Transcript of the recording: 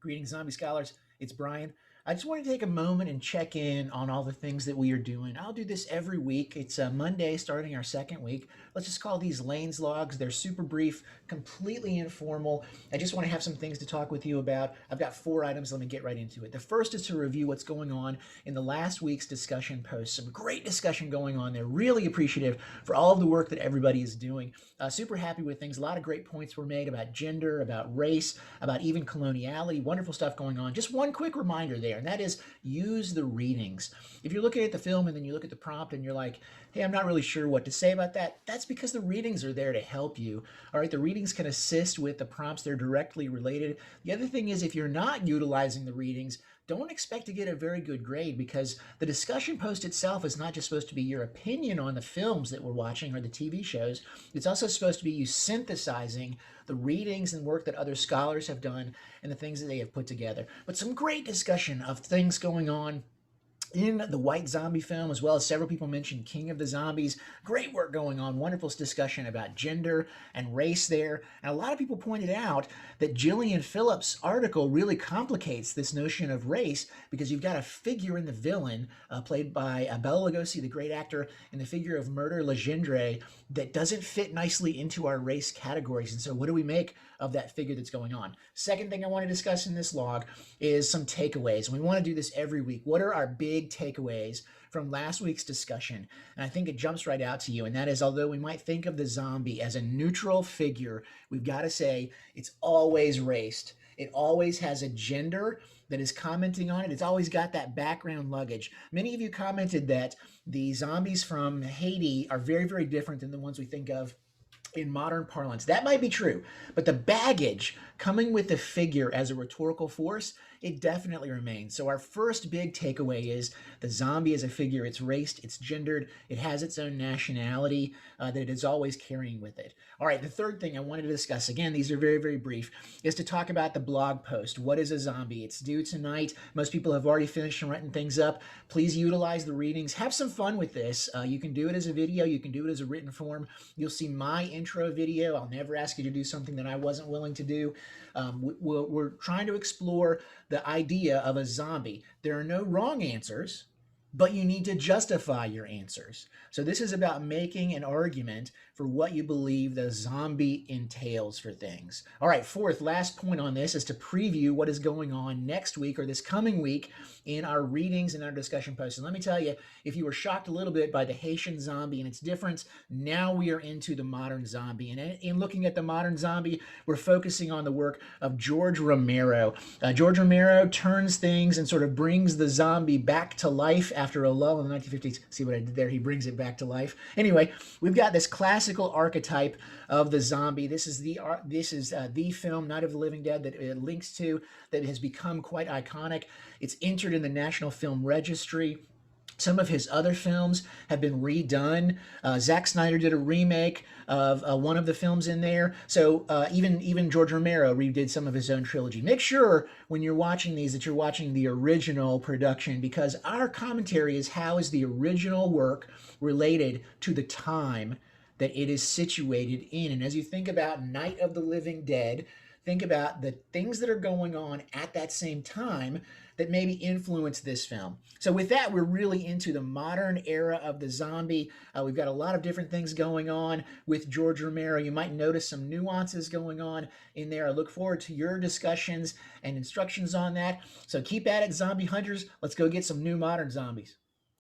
Greetings, zombie scholars. It's Brian. I just want to take a moment and check in on all the things that we are doing. I'll do this every week. It's Monday, starting our second week. Let's just call these Lane's logs. They're super brief, completely informal. I just want to have some things to talk with you about. I've got 4 items. Let me get right into it. The first is to review what's going on in the last week's discussion post. Some great discussion going on there. Really appreciative for all of the work that everybody is doing. Super happy with things. A lot of great points were made about gender, about race, about even coloniality. Wonderful stuff going on. Just one quick reminder there, and that is use the readings. If you're looking at the film and then you look at the prompt and you're like, hey, I'm not really sure what to say about that, that's because the readings are there to help you. All right, the readings can assist with the prompts. They're directly related. The other thing is, if you're not utilizing the readings, don't expect to get a very good grade, because the discussion post itself is not just supposed to be your opinion on the films that we're watching or the TV shows. It's also supposed to be you synthesizing the readings and work that other scholars have done and the things that they have put together. But some great discussion of things going on in the White Zombie film, as well as several people mentioned King of the Zombies. Great work going on, wonderful discussion about gender and race there. And a lot of people pointed out that Gillian Phillips' article really complicates this notion of race, because you've got a figure in the villain, played by Bela Lugosi, the great actor, in the figure of Murder Legendre, that doesn't fit nicely into our race categories. And so what do we make of that figure that's going on? Second thing I want to discuss in this log is some takeaways. We want to do this every week. What are our big takeaways from last week's discussion? And I think it jumps right out to you, and that is, although we might think of the zombie as a neutral figure, we've got to say it's always raced. It always has a gender that is commenting on it. It's always got that background luggage. Many of you commented that the zombies from Haiti are very, very different than the ones we think of in modern parlance. That might be true, but the baggage coming with the figure as a rhetorical force, it definitely remains. So our first big takeaway is the zombie as a figure. It's raced, it's gendered, it has its own nationality that it is always carrying with it. All right, the third thing I wanted to discuss, again, these are very, very brief, is to talk about the blog post. What is a zombie? It's due tonight. Most people have already finished and written things up. Please utilize the readings. Have some fun with this. You can do it as a video. You can do it as a written form. You'll see my intro video. I'll never ask you to do something that I wasn't willing to do. We're trying to explore the idea of a zombie. There are no wrong answers, but you need to justify your answers. So this is about making an argument for what you believe the zombie entails for things. All right, fourth, last point on this is to preview what is going on next week or this coming week in our readings and our discussion posts. And let me tell you, if you were shocked a little bit by the Haitian zombie and its difference, now we are into the modern zombie. And in looking at the modern zombie, we're focusing on the work of George Romero. George Romero turns things and sort of brings the zombie back to life after a lull in the 1950s. See what I did there? He brings it back to life. Anyway, we've got this classical archetype of the zombie. This is the film Night of the Living Dead that it links to, that has become quite iconic. It's entered in the National Film Registry. Some of his other films have been redone. Zack Snyder did a remake of one of the films in there. So even George Romero redid some of his own trilogy. Make sure when you're watching these that you're watching the original production, because our commentary is how is the original work related to the time that it is situated in. And as you think about Night of the Living Dead, think about the things that are going on at that same time that maybe influence this film. So with that, we're really into the modern era of the zombie. We've got a lot of different things going on with George Romero. You might notice some nuances going on in there. I look forward to your discussions and instructions on that. So keep at it, zombie hunters. Let's go get some new modern zombies.